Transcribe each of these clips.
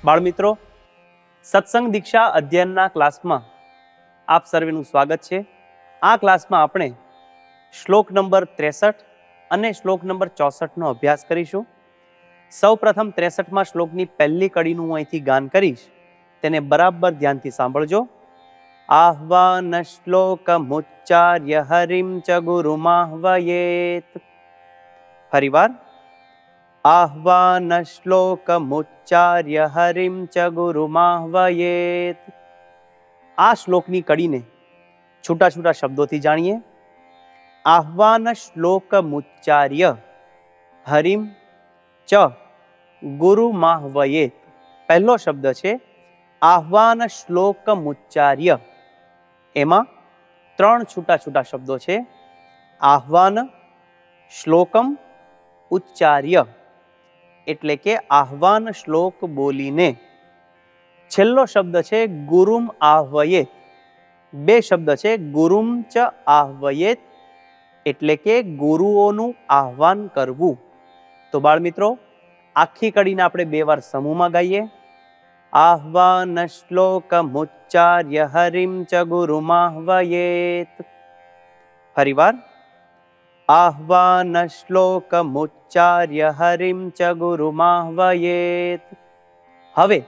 બાળમિત્રો, સત્સંગ દીક્ષા અધ્યયનના ક્લાસમાં આપ સર્વેનું સ્વાગત છે. આ ક્લાસમાં આપણે શ્લોક નંબર 63 અને શ્લોક નંબર 64નો અભ્યાસ કરીશું. સૌપ્રથમ 63માં શ્લોકની પહેલી કડીનું હું અહીંથી ગાન કરીશ, તેને બરાબર ધ્યાનથી સાંભળજો. આહ્વાન શ્લોકમુચ્ચાર્ય હરિમ ચ ગુરુમાહ્વયેત. ફરીવાર, આહ્વાન શ્લોકમુચ્ચાર્ય હરિમ ચ ગુરુમાહ્વયેત. આ શ્લોકની કડીને છૂટા છૂટા શબ્દોથી જાણીએ. આહ્વાન શ્લોકમુચ્ચાર્ય હરિમ ચ ગુરુમાહ્વયેત. પહેલો શબ્દ છે આહ્વાન શ્લોકમુચ્ચાર્ય. એમાં ત્રણ છૂટા છૂટા શબ્દો છે: આહ્વાન, શ્લોકમ, ઉચ્ચાર્ય. એટલે કે આહ્વાન શ્લોક બોલીને. છેલ્લો શબ્દ છે ગુરુમ આહ્વયેત. બે શબ્દ છે ગુરુમ ચ આહ્વયેત, એટલે કે ગુરુઓનું આહ્વાન કરવું. તો બાળમિત્રો, આખી કડીને આપણે બે વાર સમૂહમાં ગાઈએ. આહ્વાન શ્લોકમુચ્ચાર્ય હરિમ ચ ગુરુમાહ્વયેત. ફરીવાર, આહ્વાન શ્લોકમુચ્ચાર્ય હરિમ ચ ગુરુમાહ્વયેત. હવે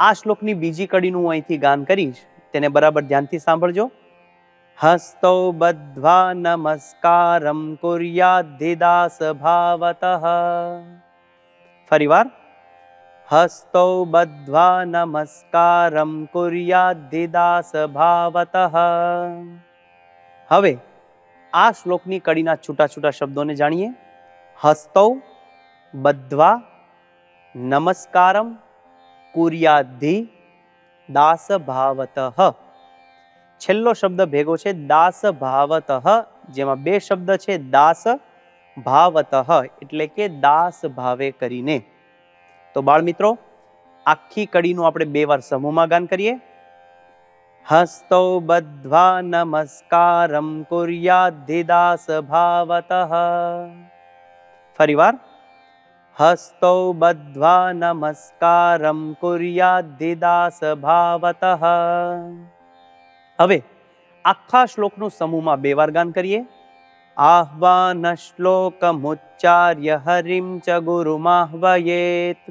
આ શ્લોકની બીજી કડીનું હું અહીંથી ગાન કરીશ, તેને બરાબર ધ્યાનથી સાંભળજો. હસ્તૌ બદ્ધ્વા નમસ્કારમ કુર્યાદ્ધિદાસ ભાવતઃ. ફરીવાર, હસ્તૌ બદ્ધ્વા નમસ્કારમ કુર્યાદ્ધિદાસ ભાવતઃ. હવે આ શ્લોકની કડીના છૂટા છૂટા શબ્દોને જાણીએ. હસ્તૌ બદ્ધ્વા નમસ્કારમ કુર્યાદ્ધિ દાસ ભાવતઃ. છેલ્લો શબ્દ ભેગો છે દાસ ભાવતઃ, જેમાં બે શબ્દ છે દાસ ભાવતઃ, એટલે કે દાસ ભાવે કરીને. તો બાળમિત્રો, આખી કડીનું આપણે બે વાર સમૂહમાં ગાન કરીએ. હસ્તૌ બદ્ધ્વા નમસ્કારમ કુર્યાદ્ધિદાસ ભાવતઃ. ફરીવાર, હસ્તૌ બદ્ધ્વા નમસ્કારમ કુર્યાદ્ધિદાસ ભાવતઃ. હવે આખા શ્લોકનું સમૂહમાં બે વાર ગાન કરીએ. આહ્વાન શ્લોકમુચ્ચાર્ય હરિમ ચ ગુરુમાહ્વયેત.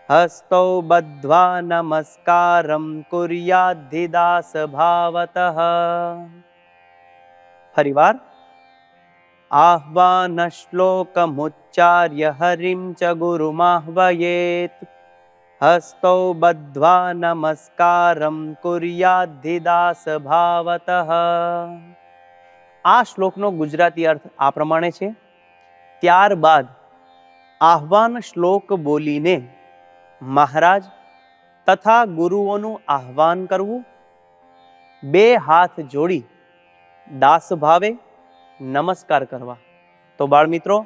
હસ્તૌ બદ્ધ્વા નમસ્કારમ કુર્યાદ્ધિદાસ ભાવતઃ. ફરીવાર, આહ્વાન શ્લોકમુચ્ચાર્ય હરિમ ચ ગુરુમાહ્વયેત. હસ્તૌ બદ્ધ્વા નમસ્કારમ કુર્યાદ્ધિદાસ ભાવતઃ. આ શ્લોકનો ગુજરાતી અર્થ આ પ્રમાણે છે: ત્યારબાદ આહ્વાન શ્લોક બોલીને મહારાજ તથા ગુરુઓનું આહ્વાન કરવું, બે હાથ જોડી દાસ ભાવે નમસ્કાર કરવા. તો બાળમિત્રો,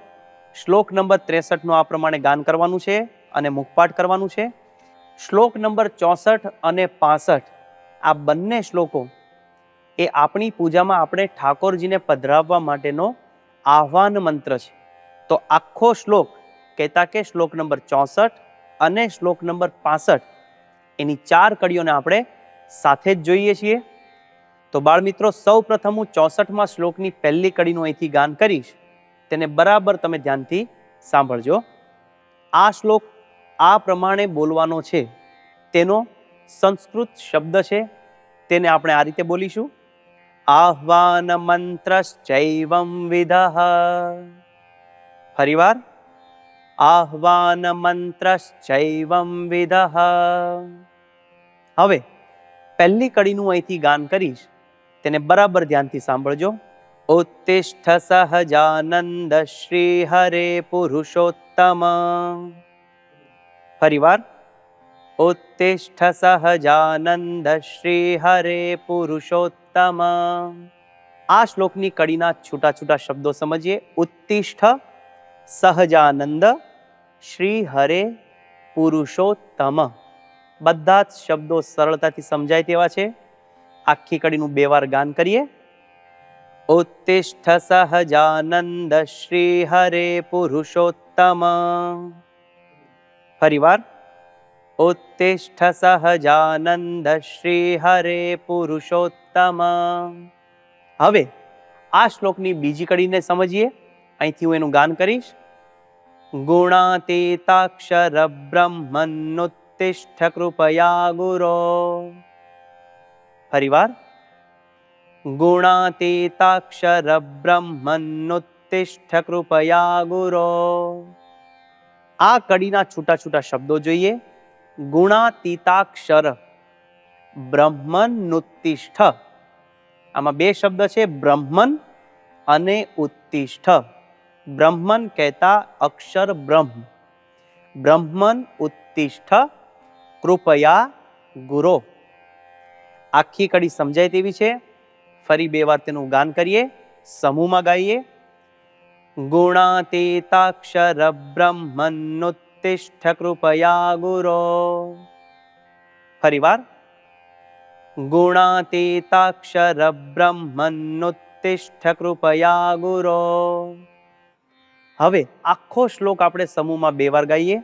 શ્લોક નંબર 63નું આ પ્રમાણે ગાન કરવાનું છે અને મુખપાઠ કરવાનું છે. શ્લોક નંબર 64 અને 65, આ બંને શ્લોકો એ આપણી પૂજામાં આપણે ઠાકોરજીને પધરાવવા માટેનો આહ્વાન મંત્ર છે. તો આખો શ્લોક કહેતા કે શ્લોક નંબર 64 અને શ્લોક નંબર 65, એની 4 કડીઓને આપણે સાથે જ જોઈએ છીએ. તો બાળમિત્રો, સૌ પ્રથમ હું 64માં શ્લોકની પહેલી કડીનું અહીંથી ગાન કરીશ, તેને બરાબર તમે ધ્યાનથી સાંભળજો. આ શ્લોક આ પ્રમાણે બોલવાનો છે. તેનો સંસ્કૃત શબ્દ છે, તેને આપણે આ રીતે બોલીશું: આહ્વાન મંત્રશ્ચૈવં વિદઃ. ફરીવાર, આહ્વાન મંત્રશ્ચૈવં વિદઃ. હવે પહેલી કડીનું અહીંથી ગાન કરીશ, તેને બરાબર ધ્યાનથી સાંભળજો. ઉત્તિષ્ઠ સહજાનંદ શ્રી હરે પુરુષોત્તમ. ફરીવાર, ઉત્તિષ્ઠ સહજાનંદ શ્રી હરે પુરુષોત્તમ. આ શ્લોકની કડીના છૂટા છૂટા શબ્દો સમજીએ. ઉત્તિષ્ઠ સહજાનંદ શ્રી હરે પુરુષોત્તમ. બધા જ શબ્દો સરળતાથી સમજાય તેવા છે. આખી કડીનું બે વાર ગાન કરીએ. ઉત્તિષ્ઠ સહજાનંદ શ્રી હરે પુરુષોત્તમ. ફરીવાર, उत्तिष्ठ सहजानंद श्री हरे પુરુષોત્તમ. હવે આ શ્લોકની બીજી કડીને સમજીએ. અહીંથી હું એનું ગાન કરીશ. ગુણાતીતાક્ષર બ્રહ્મન્નુત્તિષ્ઠ કૃપયા ગુરો. ફરીવાર. ગુણાતીતાક્ષર બ્રહ્મન્નુત્તિષ્ઠ કૃપયા ગુરો. આ કડીના છૂટા છૂટા શબ્દો જોઈએ. ગુણાતીતાક્ષર બ્રહ્મન્નુત્તિષ્ઠ. આમાં બે શબ્દ છે, બ્રહ્મન અને ઉત્તિષ્ઠ. બ્રહ્મન કહેતા અક્ષર બ્રહ્મ. બ્રહ્મન ઉત્તિષ્ઠ કૃપયા ગુરો. આખી કડી સમજાય તેવી છે. ફરી બે વાર તેનું ગાન કરીએ, સમૂહમાં ગાઈએ. ગુણાતીતાક્ષર બ્રહ્મન્નુત્તિષ્ઠ કૃપયા ગુરો. ફરીવાર. ગુણાતીતાક્ષર બ્રહ્મન્નુત્તિષ્ઠ કૃપયા ગુરો. હવે આખો શ્લોક આપણે સમૂહમાં બે વાર ગાઈએ.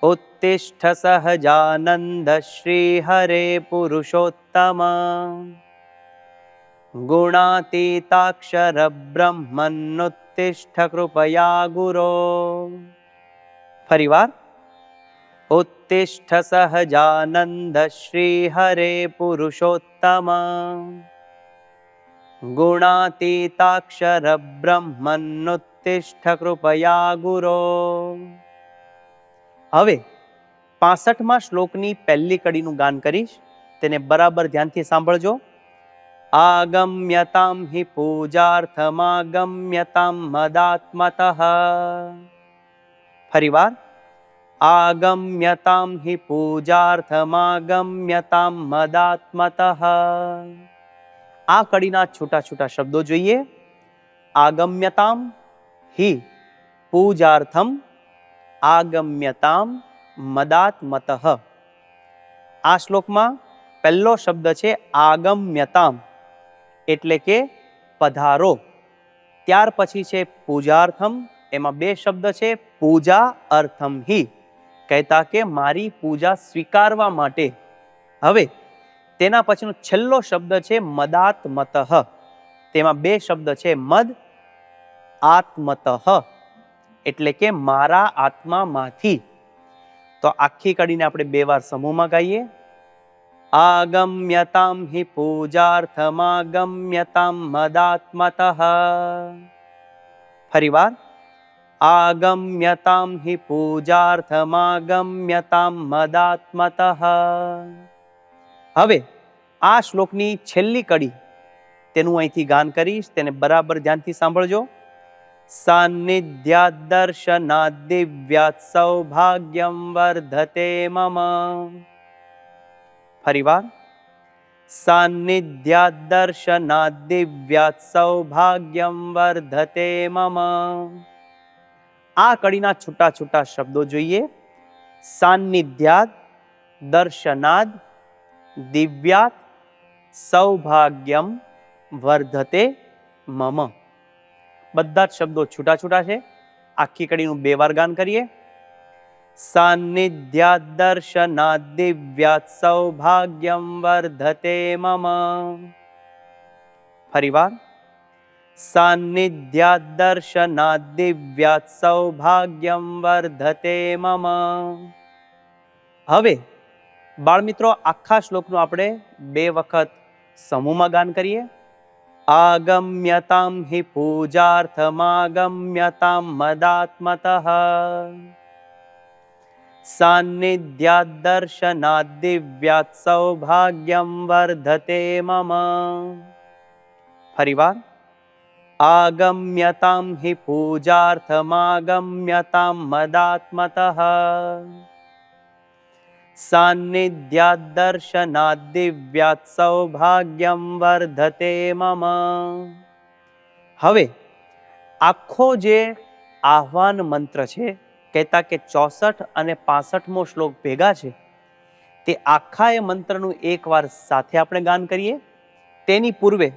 ઉત્તિષ્ઠ સહજાનંદ શ્રી હરે પુરુષોત્તમ. ગુણાતીતાક્ષર બ્રહ્મન્નુત્તિષ્ઠ કૃપયા ગુરો. ફરીવાર. ઉત્તિષ્ઠ સહજાનંદ શ્રી હરે પુરુષોત્તમ. ગુણાતીતાક્ષર બ્રહ્મન્નુત્તિષ્ઠ કૃપયા ગુરો. હવે 65મા શ્લોકની પહેલી કડીનું ગાન કરીશ. તેને બરાબર ધ્યાનથી સાંભળજો. આગમ્યતામ હિ પૂજાર્થમાગમ્યતામ મદાત્મતઃ. ફરીવાર. આગમ્યતામ હિ પૂજાર્થમાગમ્યતામ મદાત્મતઃ. આ કડીના છૂટા છૂટા શબ્દો જોઈએ. આગમ્યતામ હિ પૂજાર્થમ આગમ્યતામ મદાત્મતઃ. આ શ્લોકમાં પહેલો શબ્દ છે આગમ્યતામ, એટલે કે પધારો. ત્યાર પછી છે પૂજાર્થમ. એમાં બે શબ્દ છે, પૂજા અર્થમ હિ, કહેતા કે મારી પૂજા સ્વીકારવા માટે. હવે તેના પછીનો છેલ્લો શબ્દ છે મદાત્મતઃ. તેમાં બે શબ્દ છે, મદ આત્મતઃ, એટલે કે મારા આત્મામાંથી. તો આખી કડીને આપણે બે વાર સમૂહમાં ગાઈએ. આગમ્યતામ હિ પૂજાર્થમાગમ્યતામ મદાત્મતઃ. ફરીવાર. આગમ્યતામ હિ પૂજાર્થમાગમ્યતામ મદાત્મતઃ. હવે આ શ્લોકની છેલ્લી કડી, તેનું અહીંથી ગાન કરીશ. તેને બરાબર ધ્યાનથી સાંભળજો. સાન્નિધ્યાદ દર્શનાદ દિવ્યાત સૌભાગ્યમ વર્ધતે મમ. ફરીવાર. સાન્નિધ્યાદ દર્શનાદ દિવ્યાત સૌભાગ્યમ વર્ધતે મમ. આ કડીના છૂટા છૂટા શબ્દો જોઈએ. સાન્નિધ્યાદ દર્શનાદ દિવ્યાત સૌભાગ્યમ વર્ધતે મમ. બધા જ શબ્દો છૂટા છૂટા છે. આખી કડીનું બે વાર ગાન કરીએ. સાન્નિધ્યાદ દર્શનાદ દિવ્યાત સૌભાગ્યમ વર્ધતે મમ. ફરીવાર. સાન્નિધ્યાદ દર્શનાદ દિવ્યાત સૌભાગ્યમ વર્ધતે મમ. હવે બાળમિત્રો, આખા શ્લોકનું આપણે બે વખત સમૂહમાં ગાન કરીએ. આગમ્યતામ હિ પૂજાર્થમાગમ્યતામ મદાત્મતઃ. સાન્નિધ્યાદ દર્શનાદ દિવ્યાત સૌભાગ્યમ વર્ધતે મમ. ફરીવાર. આગમ્યતામ હિ પૂજાર્થમાગમ્યતામ મદાત્મતઃ. સાન્નિધ્યાદ દર્શનાદ દિવ્યાત સૌભાગ્યમ વર્ધતે મમ. હવે આખો જે આહ્વાન મંત્ર છે, કહેતા કે 64 અને 65મો શ્લોક ભેગા છે, તે આખા એ મંત્રનું એકવાર સાથે આપણે ગાન કરીએ. તેની પૂર્વે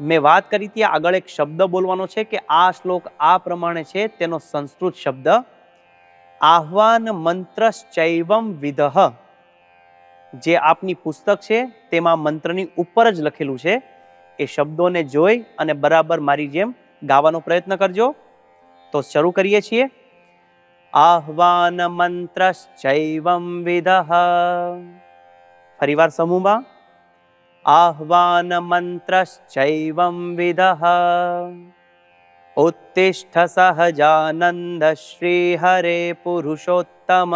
મેં વાત કરી હતી, આગળ એક શબ્દ બોલવાનો છે કે આ શ્લોક આ પ્રમાણે છે, તેનો સંસ્કૃત શબ્દ. આહ્વાન મંત્રશ્ચૈવમ વિદઃ, જે આપની પુસ્તક છે તેમાં મંત્રની ઉપર જ લખેલું છે, એ શબ્દોને જોઈ અને બરાબર મારી જેમ ગાવાનો પ્રયત્ન કરજો. તો શરૂ કરીએ છીએ. આહ્વાન મંત્રશ્ચૈવમ વિદઃ. ફરીવાર સમૂહમાં. આહ્વાન મંત્રશ્ચૈવમ વિદઃ. ઉત્તિષ્ઠ સહજાનંદ શ્રી હરે પુરુષોત્તમ.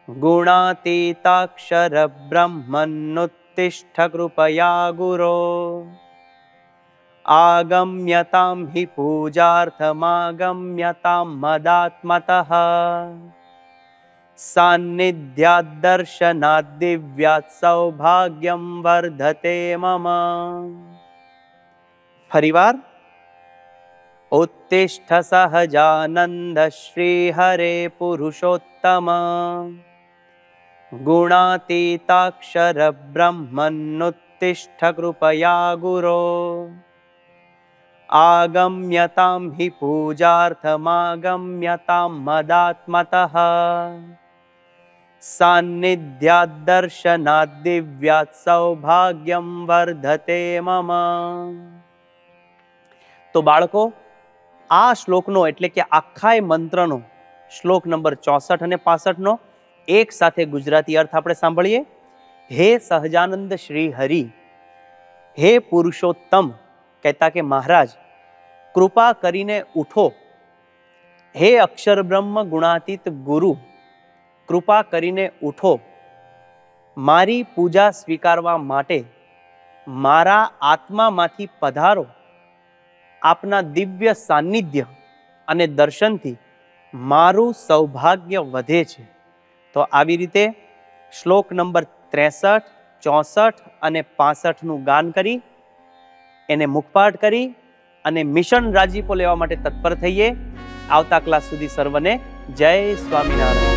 ગુણાતીતાક્ષર બ્રહ્મન્નુત્તિષ્ઠ કૃપયા ગુરો. આગમ્યતામ હિ પૂજાર્થમાગમ્યતામ મદાત્મતઃ. સાન્નિધ્યાદ દર્શનાદ દિવ્યાત સૌભાગ્યમ વર્ધતે મમ. ફરીવાર. ઉત્તિષ્ઠ સહજાનંદ શ્રી હરે પુરુષોત્તમ. ગુણાતીતાક્ષર બ્રહ્મન્નુત્તિષ્ઠ કૃપયા ગુરો. આગમ્યતામ હિ પૂજાર્થમાગમ્યતામ મદાત્મતઃ. સાન્નિધ્યાદ દર્શનાદ દિવ્યાત સૌભાગ્યમ વર્ધતે મમ. તો બાળકો, આ શ્લોકનો એટલે કે આખા મંત્રનો શ્લોક નંબર 64 અને 65 નો એક સાથે ગુજરાતી અર્થ આપણે સાંભળીએ. હે સહજાનંદ શ્રી હરિ, હે પુરુષોત્તમ, કહેતા કે મહારાજ કૃપા કરીને ઉઠો. હે અક્ષર બ્રહ્મ ગુણાતીત ગુરુ, કૃપા કરીને ઉઠો. મારી પૂજા સ્વીકારવા માટે મારા આત્મામાંથી પધારો. આપના દિવ્ય સાનિધ્ય અને દર્શનથી મારું સૌભાગ્ય વધે છે. તો આવી રીતે શ્લોક નંબર 63, 64 અને 65 નું ગાન કરી, એને મુખપાઠ કરી અને મિશન રાજીપો લેવા માટે તત્પર થઈએ. આવતા ક્લાસ સુધી સર્વને જય સ્વામિનારાયણ.